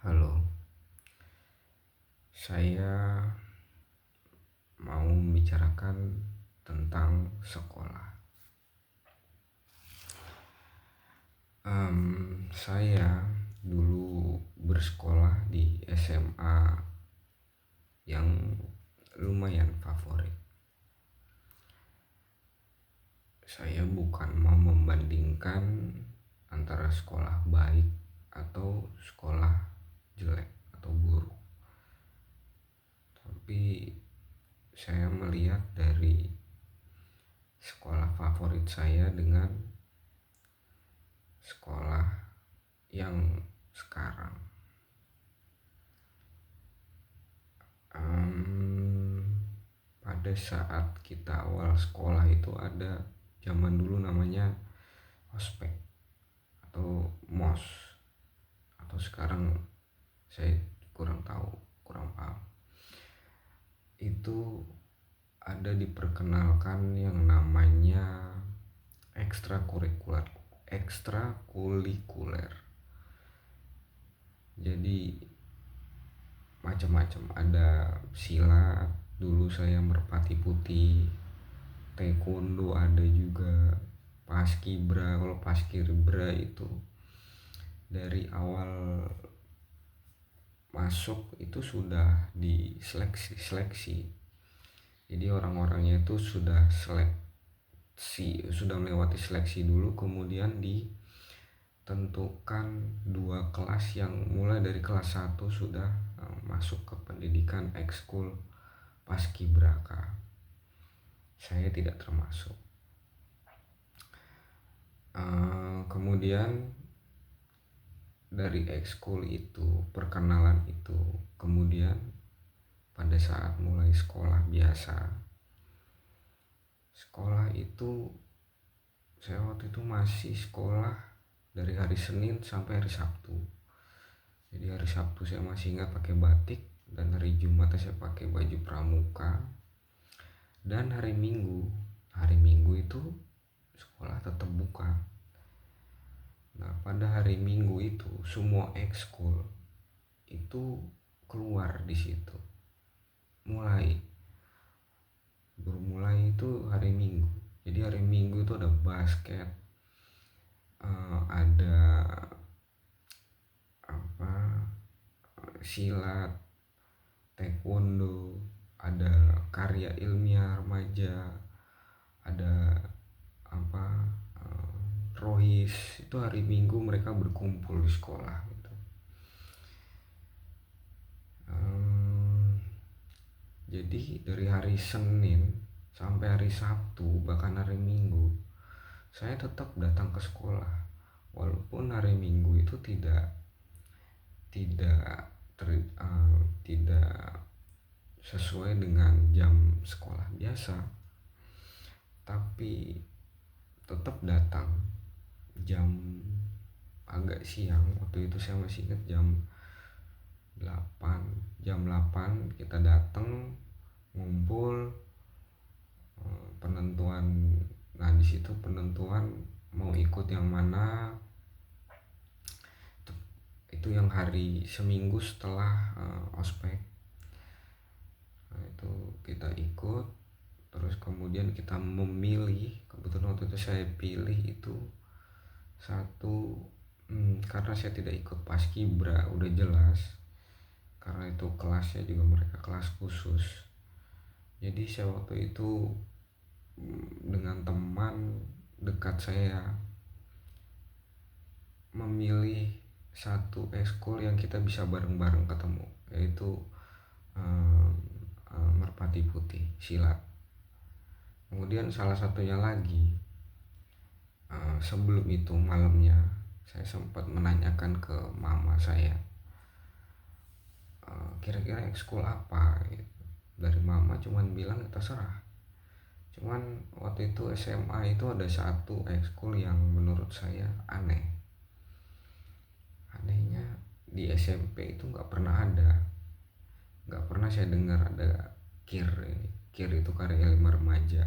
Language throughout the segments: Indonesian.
Halo, saya mau membicarakan tentang sekolah. Saya dulu bersekolah di SMA yang lumayan favorit. Saya bukan mau membandingkan antara sekolah baik atau sekolah jelek atau buruk, tapi saya melihat dari sekolah favorit saya dengan sekolah yang sekarang. Em, Pada saat kita awal sekolah itu ada zaman dulu namanya ospek atau mos, atau sekarang saya kurang tahu, kurang paham. Itu ada diperkenalkan yang namanya ekstrakurikuler. Ekstrakurikuler. Jadi macam-macam, ada silat, dulu saya merpati putih, taekwondo ada juga, paskibra. Kalau paskibra itu dari awal masuk itu sudah diseleksi. Jadi orang-orangnya itu sudah sudah melewati seleksi dulu, kemudian ditentukan dua kelas yang mulai dari kelas 1 sudah masuk ke pendidikan ekskul paskibraka. Saya tidak termasuk. Kemudian dari ekskul itu, perkenalan itu, kemudian pada saat mulai sekolah biasa, sekolah itu saya waktu itu masih sekolah dari hari Senin sampai hari Sabtu. Jadi hari Sabtu saya masih ingat pakai batik, dan hari Jumat saya pakai baju pramuka, dan hari Minggu itu sekolah tetap buka. Nah, pada hari Minggu itu semua ekskul itu keluar di situ. Bermulai itu hari Minggu. Jadi hari Minggu itu ada basket, ada silat, taekwondo, ada karya ilmiah remaja, ada rohis. Itu hari Minggu mereka berkumpul di sekolah gitu. Jadi dari hari Senin sampai hari Sabtu, bahkan hari Minggu, saya tetap datang ke sekolah. Walaupun hari Minggu itu tidak tidak tidak sesuai dengan jam sekolah biasa, tapi tetap datang jam agak siang. Waktu itu saya masih ingat jam 8 kita datang, ngumpul, penentuan. Nah, di situ penentuan mau ikut yang mana. Itu yang hari seminggu setelah ospek. Nah, itu kita ikut, terus kemudian kita memilih. Kebetulan waktu itu saya pilih itu satu, karena saya tidak ikut paskibra, udah jelas, karena itu kelasnya juga mereka kelas khusus. Jadi saya waktu itu dengan teman dekat saya memilih satu ekskul yang kita bisa bareng-bareng ketemu, yaitu merpati putih, silat. Kemudian salah satunya lagi, sebelum itu malamnya saya sempat menanyakan ke mama saya, kira-kira ekskul apa gitu. Dari mama cuman bilang terserah. Cuman waktu itu SMA itu ada satu ekskul yang menurut saya aneh. Anehnya di SMP itu nggak pernah saya dengar ada KIR ini. KIR itu karya ilmiah remaja.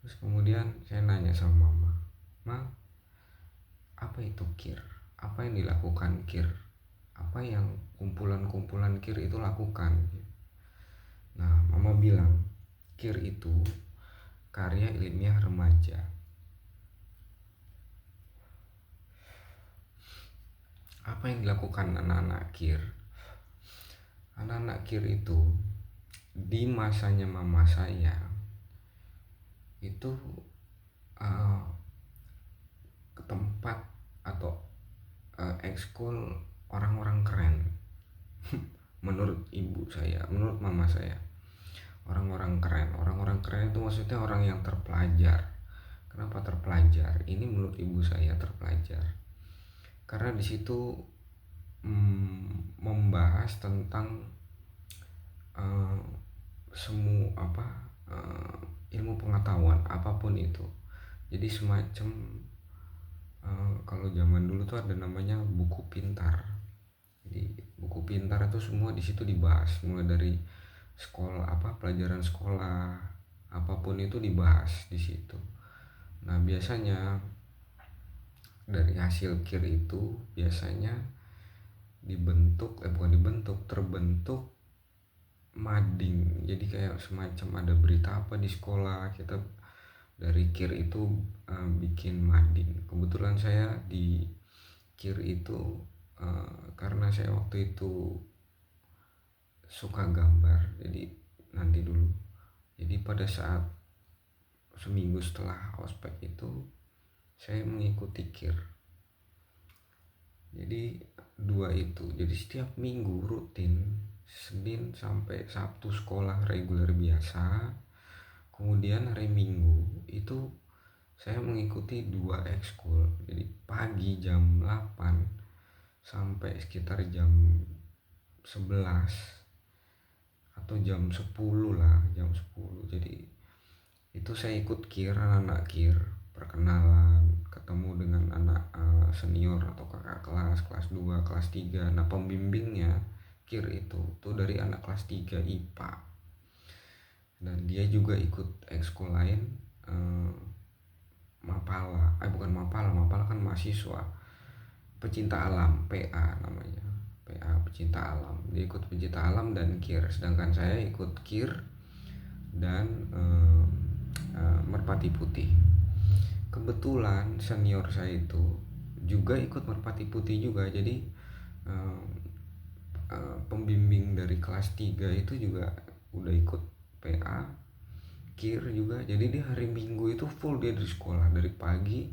Terus kemudian saya nanya sama mama, apa itu KIR? Apa yang dilakukan KIR? apa yang kumpulan-kumpulan kir itu lakukan. Nah, mama bilang kir itu karya ilmiah remaja. Apa yang dilakukan anak-anak kir? Anak-anak kir itu di masanya mama saya itu uh, ke tempat atau ekskul orang-orang keren. Menurut ibu saya, menurut mama saya, orang-orang keren itu maksudnya orang yang terpelajar. Kenapa terpelajar? Ini menurut ibu saya terpelajar karena di situ membahas tentang uh, semua ilmu pengetahuan apapun itu. Jadi semacam kalau zaman dulu tuh ada namanya buku pintar. Jadi buku pintar itu semua di situ dibahas, mulai dari sekolah pelajaran sekolah apapun itu dibahas di situ. Nah, biasanya dari hasil kir itu biasanya terbentuk mading. Jadi kayak semacam ada berita apa di sekolah, kita dari kir itu bikin mading. Kebetulan saya di kir itu karena saya waktu itu suka gambar, jadi nanti dulu. Jadi pada saat seminggu setelah ospek itu saya mengikuti kir. Jadi dua itu. Jadi setiap minggu rutin, Senin sampai Sabtu sekolah reguler biasa. Kemudian hari Minggu itu saya mengikuti dua ekskul. Jadi pagi jam 8 sampai sekitar jam 11 atau jam 10 lah, jam 10. Jadi itu saya ikut kir, anak kir, perkenalan, ketemu dengan anak senior atau kakak kelas 2, kelas 3. Nah, pembimbingnya kir itu tuh dari anak kelas 3 IPA. Dan dia juga ikut ekskul lain Mapala. Bukan Mapala kan mahasiswa. Pecinta alam, PA namanya. PA pecinta alam. Dia ikut pecinta alam dan kir, sedangkan saya ikut kir dan merpati putih. Kebetulan senior saya itu juga ikut merpati putih juga. Jadi pembimbing dari kelas 3 itu juga udah ikut PA kir juga. Jadi di hari Minggu itu full dia di sekolah, dari pagi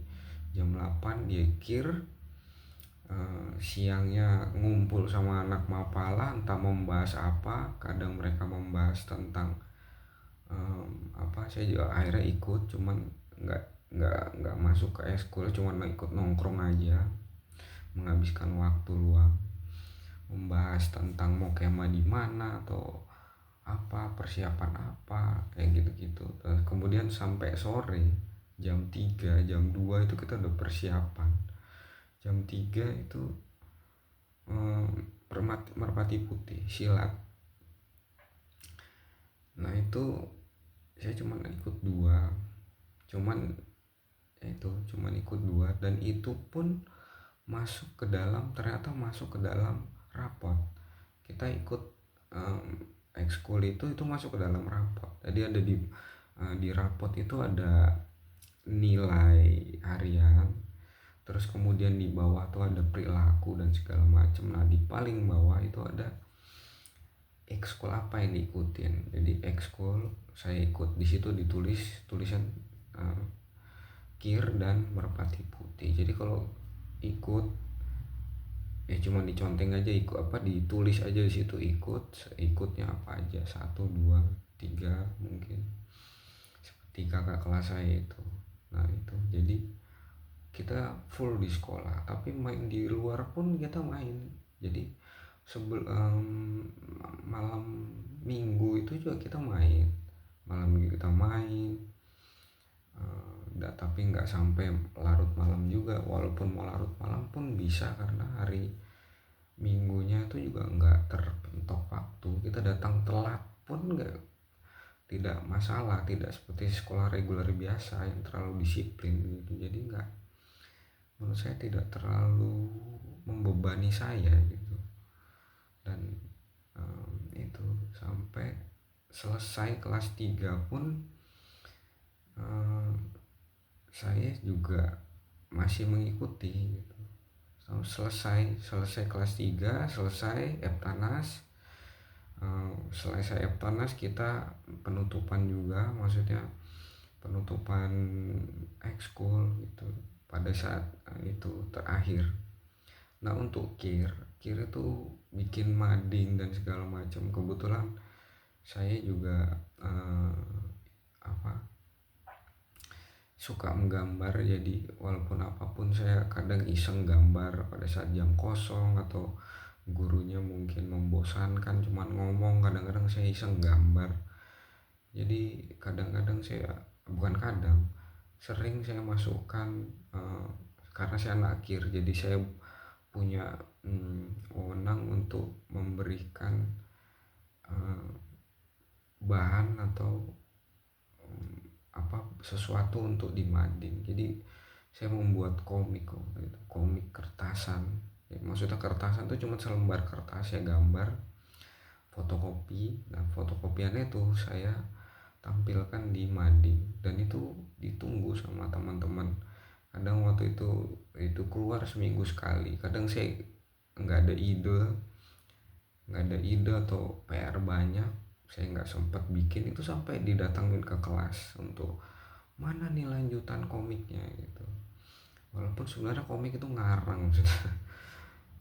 jam 8 dia kir, siangnya ngumpul sama anak Mapala, entah membahas apa. Kadang mereka membahas tentang saya juga akhirnya ikut, cuman nggak masuk ke eskul, cuman ikut nongkrong aja, menghabiskan waktu luang, membahas tentang mau kemah di mana atau persiapan kayak gitu-gitu. Dan kemudian sampai sore jam 3 jam 2 itu kita udah persiapan. Jam 3 itu merpati putih silat. Nah, itu saya cuman ikut dua, cuman ikut dua, dan itu pun ternyata masuk ke dalam rapot. Kita ikut ekskul itu masuk ke dalam rapot. Jadi ada di rapot itu ada nilai harian, terus kemudian di bawah tuh ada perilaku dan segala macam. Nah, di paling bawah itu ada ekskul apa yang diikutin. Jadi ekskul saya ikut, di situ ditulis tulisan kir dan merpati putih. Jadi kalau ikut cuma diconteng aja, ditulis aja di situ ikutnya apa aja, 1, 2, 3 mungkin, seperti kakak kelas saya itu. Nah, itu jadi kita full di sekolah, tapi main di luar pun kita main. Jadi malam minggu itu juga kita main, tapi nggak sampai larut malam juga. Walaupun mau larut malam pun bisa, karena hari minggunya itu juga nggak terpentok waktu. Kita datang telat pun tidak masalah, tidak seperti sekolah reguler biasa yang terlalu disiplin gitu. Jadi menurut saya tidak terlalu membebani saya gitu. Dan itu sampai selesai kelas 3 pun um, saya juga masih mengikuti gitu. Selesai kelas 3, selesai Eptanas. Selesai Eptanas kita penutupan juga, maksudnya penutupan ekskul gitu pada saat itu terakhir. Nah untuk kir itu bikin mading dan segala macam. Kebetulan saya juga apa suka menggambar, jadi walaupun apapun saya kadang iseng gambar pada saat jam kosong, atau gurunya mungkin membosankan cuman ngomong, kadang-kadang saya iseng gambar. Jadi kadang-kadang saya, bukan kadang, sering saya masukkan, karena saya anak akhir, jadi saya punya wewenang untuk memberikan bahan atau sesuatu untuk dimading. Jadi saya membuat komik gitu, komik kertasan ya, maksudnya kertasan itu cuma selembar kertas, saya gambar, fotokopi. Nah fotokopiannya itu saya tampilkan di mading, dan itu ditunggu sama teman-teman. Kadang waktu itu keluar seminggu sekali. Kadang saya nggak ada ide atau PR banyak, saya nggak sempat bikin itu, sampai didatangin ke kelas untuk mana nih lanjutan komiknya gitu. Walaupun sebenarnya komik itu ngarang maksudnya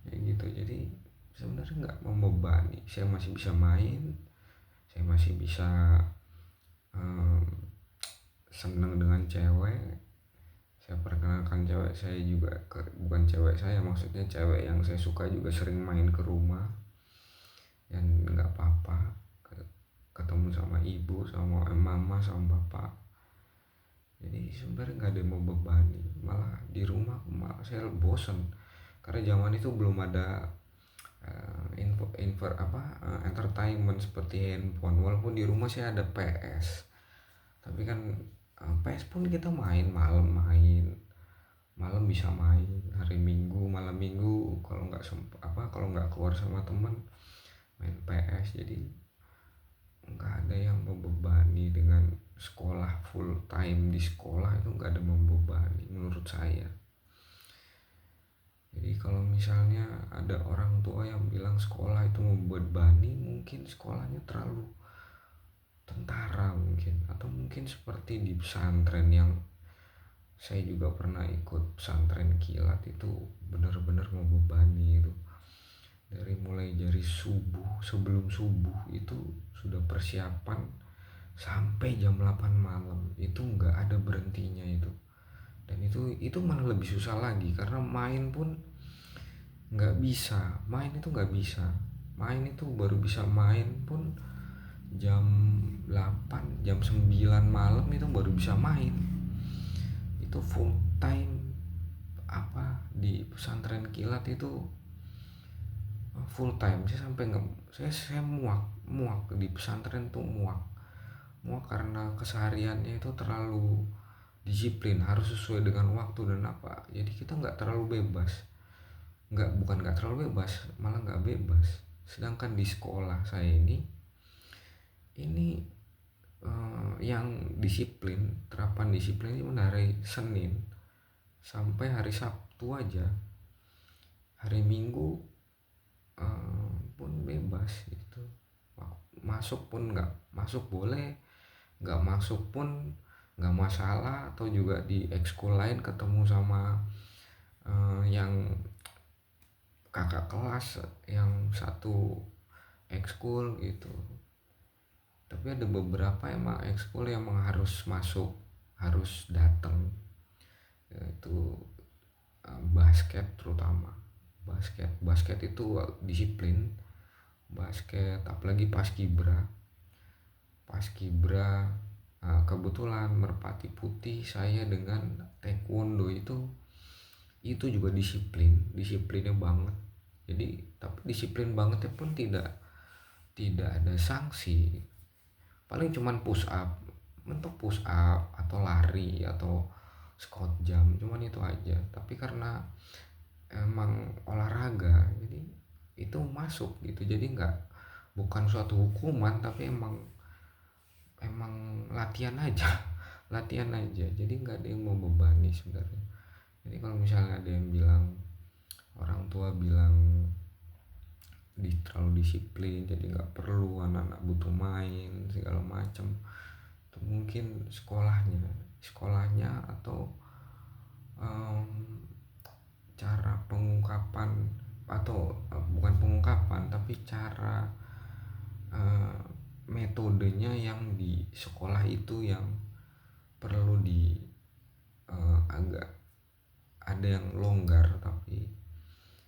ya gitu. Jadi sebenarnya nggak membebani, saya masih bisa main, saya masih bisa seneng dengan cewek. Saya perkenalkan cewek saya juga bukan cewek saya, maksudnya cewek yang saya suka juga sering main ke rumah, dan nggak apa-apa ketemu sama ibu, sama mama, sama bapak. Jadi sebenarnya nggak ada yang membebani, malah di rumah malah saya bosen, karena zaman itu belum ada entertainment seperti handphone. Walaupun di rumah saya ada PS, tapi kan PS pun kita main malam bisa main hari Minggu, malam Minggu, kalau nggak keluar sama teman, main PS. Jadi nggak ada yang membebani dengan sekolah full time. Di sekolah itu nggak ada membebani menurut saya. Jadi kalau misalnya ada orang tua yang bilang sekolah itu membebani, mungkin sekolahnya terlalu tentara mungkin, atau mungkin seperti di pesantren, yang saya juga pernah ikut pesantren kilat. Itu benar-benar membebani itu. Dari subuh, sebelum subuh itu sudah persiapan sampai jam 8 malam, itu nggak ada berhentinya itu. Dan itu malah lebih susah lagi, karena main pun nggak bisa, main itu baru bisa main pun jam 8, jam 9 malam itu baru bisa main. Itu full time di pesantren kilat itu full time. Saya sampai nggak, saya muak di pesantren tuh, muak karena kesehariannya itu terlalu disiplin, harus sesuai dengan waktu dan apa. Jadi kita nggak terlalu bebas, bukan nggak terlalu bebas, malah nggak bebas. Sedangkan di sekolah saya ini yang terapan disiplin itu dari Senin sampai hari Sabtu aja. Hari Minggu pun bebas gitu. Masuk pun nggak masuk boleh, nggak masuk pun nggak masalah. Atau juga di ekskul lain ketemu sama yang kakak kelas yang satu ekskul gitu. Tapi ada beberapa emang ekskul yang emang harus masuk, harus datang, yaitu basket. Terutama basket itu disiplin. Basket, apalagi paskibra. Kebetulan merpati putih saya dengan taekwondo itu juga disiplinnya banget. Jadi tapi disiplin bangetnya pun tidak ada sanksi, paling cuman mentok push up atau lari atau squat jam, cuman itu aja. Tapi karena emang olahraga, jadi itu itu masuk gitu. Jadi bukan suatu hukuman, tapi emang emang latihan aja. Latihan aja, jadi nggak ada yang mau membebani sebenarnya. Jadi kalau misalnya ada yang bilang, orang tua bilang terlalu disiplin, jadi nggak perlu anak-anak butuh main segala macam, itu mungkin sekolahnya atau em, cara pengungkapan, atau bukan pengungkapan tapi cara eh, metodenya yang di sekolah itu yang perlu agak ada yang longgar. Tapi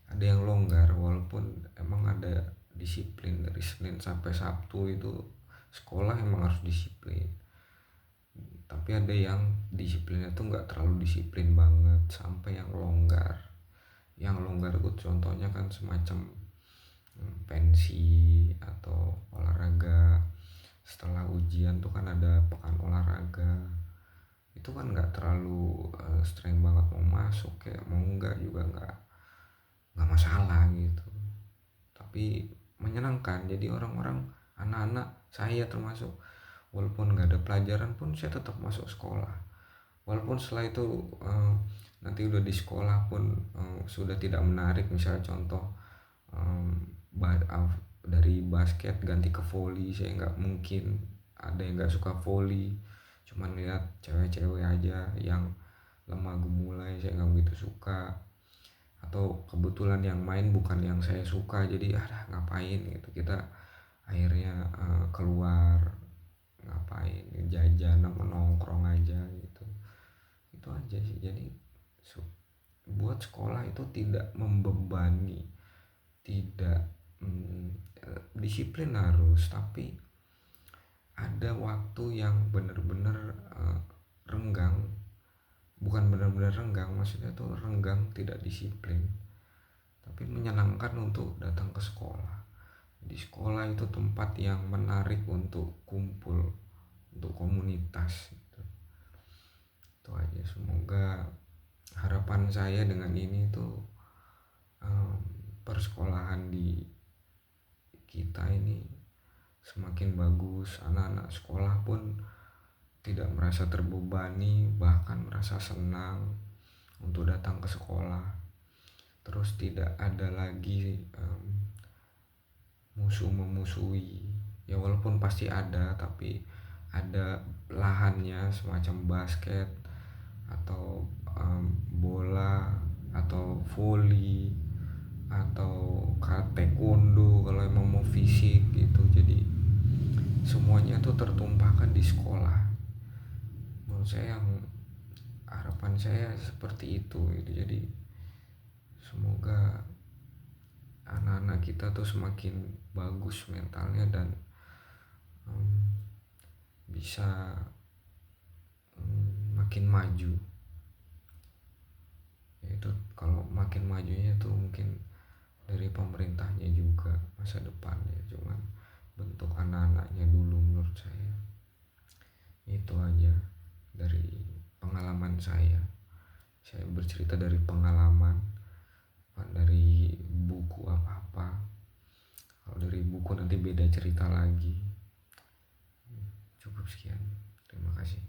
ada yang longgar walaupun emang ada disiplin dari Senin sampai Sabtu itu sekolah emang harus disiplin. Tapi ada yang disiplinnya tuh nggak terlalu disiplin banget sampai yang longgar. Yang longgar itu contohnya kan semacam pensi atau olahraga. Setelah ujian tuh kan ada pekan olahraga, itu kan nggak terlalu streng banget, mau masuk kayak mau enggak juga nggak masalah gitu. Tapi menyenangkan, jadi orang-orang, anak-anak saya termasuk, walaupun nggak ada pelajaran pun saya tetap masuk sekolah. Walaupun setelah itu nanti udah di sekolah pun sudah tidak menarik, misalnya contoh dari basket ganti ke volley, saya nggak mungkin, ada yang nggak suka volley, cuman lihat cewek-cewek aja yang lemah gemulai, saya nggak begitu suka. Atau kebetulan yang main bukan yang saya suka, jadi ngapain gitu, kita akhirnya keluar, ngapain, jajan sama nongkrong aja gitu. Itu aja sih. Jadi buat sekolah itu tidak membebani, tidak disiplin harus, tapi ada waktu yang benar-benar renggang. Bukan benar-benar renggang, maksudnya tuh renggang tidak disiplin, tapi menyenangkan untuk datang ke sekolah. Di sekolah itu tempat yang menarik untuk kumpul, untuk komunitas gitu. Itu aja. Semoga harapan saya dengan ini tuh persekolahan di kita ini semakin bagus. Anak-anak sekolah pun tidak merasa terbebani, bahkan merasa senang untuk datang ke sekolah. Terus tidak ada lagi musuh memusuhi, ya walaupun pasti ada, tapi ada lahannya, semacam basket atau bola atau volley atau taekwondo kalau emang mau fisik gitu. Jadi semuanya tuh tertumpahkan di sekolah. Menurut saya, yang harapan saya seperti itu gitu. Jadi semoga anak-anak kita tuh semakin bagus mentalnya dan bisa makin maju. Itu kalau makin majunya tuh mungkin dari pemerintahnya juga masa depannya, cuman bentuk anak-anaknya dulu menurut saya. Itu aja dari pengalaman saya bercerita dari pengalaman, bukan dari buku apa-apa. Kalau dari buku nanti beda cerita lagi. Cukup sekian, terima kasih.